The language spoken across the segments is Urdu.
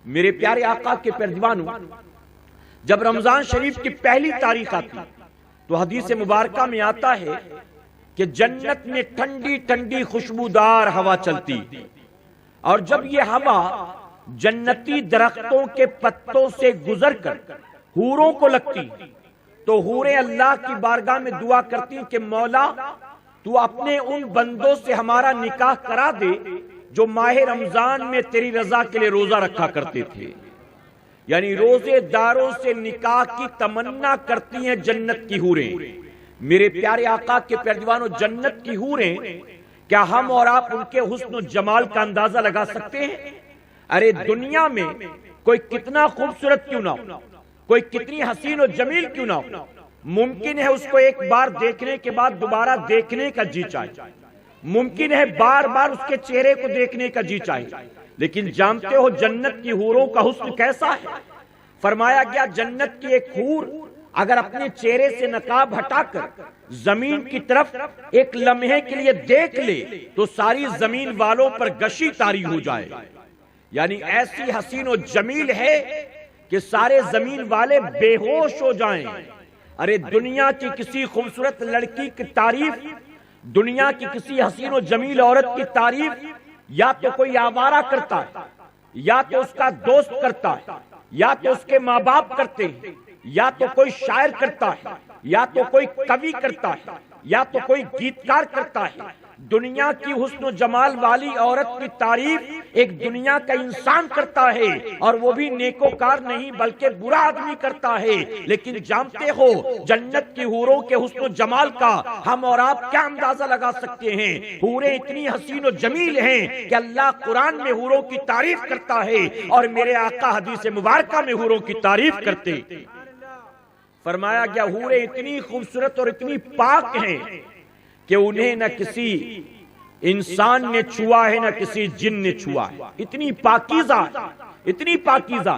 میرے پیارے آقا کے پیروانوں، جب رمضان شریف کی پہلی تاریخ آتی تو حدیث مبارکہ میں آتا ہے کہ جنت میں ٹھنڈی ٹھنڈی خوشبودار ہوا چلتی، اور جب یہ ہوا جنتی درختوں کے پتوں سے گزر کر حوروں کو لگتی تو حوریں اللہ کی بارگاہ میں دعا کرتی کہ مولا تو اپنے ان بندوں سے ہمارا نکاح کرا دے جو ماہ رمضان میں تیری رضا کے لیے روزہ رکھا کرتے تھے۔ یعنی روزے داروں سے نکاح کی تمنا کرتی ہیں جنت کی حوریں۔ میرے پیارے آقا کے پیروانوں، جنت کی حوریں، کیا ہم اور آپ ان کے حسن و جمال کا اندازہ لگا سکتے ہیں؟ ارے دنیا میں کوئی کتنا خوبصورت کیوں نہ ہو، کوئی کتنی حسین و جمیل کیوں نہ ہو، ممکن ہے اس کو ایک بار دیکھنے کے بعد دوبارہ دیکھنے کا جی چاہے، ممکن ہے بار بار اس کے چہرے کو دیکھنے کا جی چاہے، لیکن جانتے ہو جنت کی حوروں کا حسن کیسا ہے؟ فرمایا گیا جنت کی ایک حور اگر اپنے چہرے سے نقاب ہٹا کر زمین کی طرف ایک لمحے کے لیے دیکھ لے تو ساری زمین والوں پر گشی طاری ہو جائے۔ یعنی ایسی حسین و جمیل ہے کہ سارے زمین والے بے ہوش ہو جائیں۔ ارے دنیا کی کسی خوبصورت لڑکی کی تعریف، دنیا کی کسی حسین و جمیل عورت کی تعریف یا تو کوئی آوارہ کرتا ہے، یا تو اس کا دوست کرتا ہے، یا تو اس کے ماں باپ کرتے ہیں، یا تو کوئی شاعر کرتا ہے، یا تو کوئی کوی کرتا ہے، یا تو کوئی گیتکار کرتا ہے۔ دنیا کی حسن و جمال والی عورت کی تعریف ایک دنیا کا انسان کرتا ہے، اور وہ بھی نیکوکار نہیں بلکہ برا آدمی کرتا ہے۔ لیکن جانتے ہو جنت کی حوروں کے حسن و جمال کا ہم اور آپ کیا اندازہ لگا سکتے ہیں؟ حوریں اتنی حسین و جمیل ہیں کہ اللہ قرآن میں حوروں کی تعریف کرتا ہے، اور میرے آقا حدیث مبارکہ میں حوروں کی تعریف کرتے۔ فرمایا گیا حوریں اتنی خوبصورت اور اتنی پاک ہیں کہ انہیں نہ کسی انسان نے چھوا ہے نہ کسی جن نے چھوا ہے۔ اتنی پاکیزہ، اتنی پاکیزہ،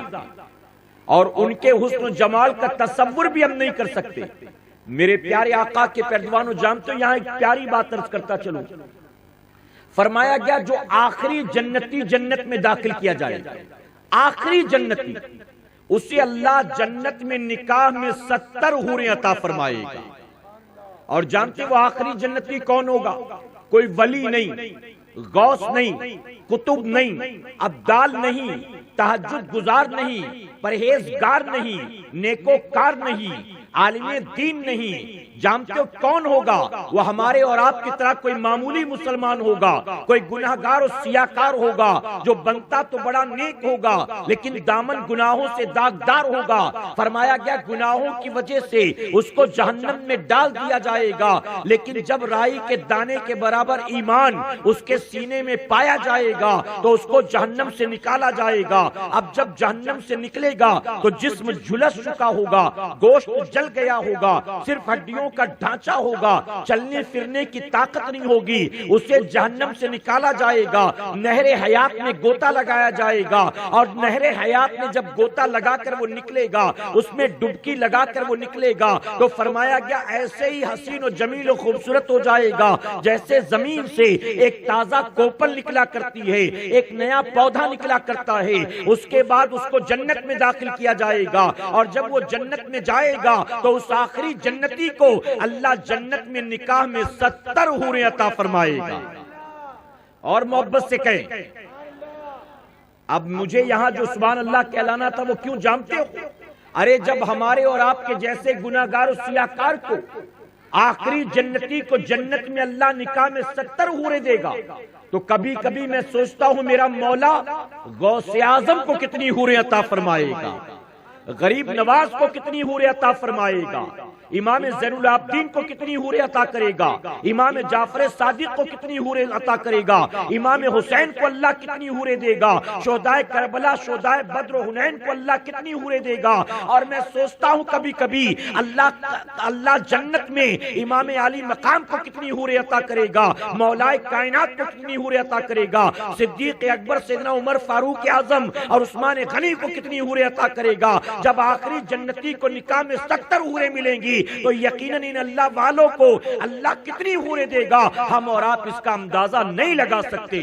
اور ان کے حسن و جمال کا تصور بھی ہم نہیں کر سکتے۔ میرے پیارے آقا کے پیروانوں، جانتے ہو یہاں ایک پیاری بات عرض کرتا چلو۔ فرمایا گیا جو آخری جنتی جنت میں داخل کیا جائے گا، آخری جنتی، اسے اللہ جنت میں نکاح میں 70 حوریں عطا فرمائے گا۔ اور جانتے وہ آخری جنتی کون ہوگا؟ کوئی ولی نہیں، غوث نہیں، قطب نہیں، ابدال نہیں، تہجد گزار نہیں، پرہیزگار نہیں، نیکوکار نہیں، عالم دین نہیں۔ جانتے ہو کون ہوگا؟ وہ ہمارے اور آپ کی طرح کوئی معمولی مسلمان ہوگا، کوئی گناہگار اور سیاہکار ہوگا جو بنتا تو بڑا نیک ہوگا لیکن دامن گناہوں سے داغدار ہوگا۔ فرمایا گیا گناہوں کی وجہ سے اس کو جہنم میں ڈال دیا جائے گا، لیکن جب رائی کے دانے کے برابر ایمان اس کے سینے میں پایا جائے گا تو اس کو جہنم سے نکالا جائے گا۔ اب جب جہنم سے نکلے گا تو جسم جھلس چکا ہوگا، گوشت جل گیا ہوگا، صرف ہڈیوں کا ڈھانچہ ہوگا، چلنے پھرنے کی طاقت نہیں ہوگی۔ اسے جہنم سے نکالا جائے گا، نہر حیات میں گوتا لگایا جائے گا، اور نہر حیات میں جب گوتا لگا کر وہ نکلے گا، اس میں ڈبکی لگا کر وہ نکلے گا تو فرمایا گیا ایسے ہی حسین و جمیل و خوبصورت ہو جائے گا جیسے زمین سے ایک تازہ کوپل نکلا کرتی ہے، ایک نیا پودا نکلا کرتا ہے۔ اس کے بعد اس کو جنت میں داخل کیا جائے گا، اور جب وہ جنت میں جائے گا تو اس آخری جنتی کو اللہ جنت میں نکاح میں 70 حوریں عطا فرمائے گا۔ اور محبت سے کہیں، اب مجھے یہاں جو سبحان اللہ کہلانا تھا وہ کیوں جانتے ہو؟ ارے جب ہمارے اور آپ کے جیسے گناہگار و سیاہکار کو آخری جنتی کو جنت میں اللہ نکاح میں 70 حوریں دے گا تو کبھی کبھی میں سوچتا ہوں میرا مولا غوث اعظم کو کتنی حوریں عطا فرمائے گا، غریب نواز کو کتنی حوریں عطا فرمائے گا، امام زین العابدین کو کتنی حوریں عطا کرے گا، امام جعفر صادق کو کتنی حوریں عطا کرے گا، امام حسین کو اللہ کتنی حوریں دے گا، شہدائے کربلا، شہدائے بدر و حنین کو اللہ کتنی حوریں دے گا۔ اور میں سوچتا ہوں کبھی کبھی اللہ جنت میں امام علی مقام کو کتنی حوریں عطا کرے گا، مولا کائنات کو کتنی حوریں عطا کرے گا، صدیق اکبر سیدنا عمر فاروق اعظم اور عثمان غنی کو کتنی حوریں عطا کرے گا۔ جب آخری جنتی کو نکاح میں 70 حوریں ملیں گی تو یقیناً ان اللہ والوں کو اللہ کتنی حوریں دے گا ہم اور آپ اس کا اندازہ نہیں لگا سکتے۔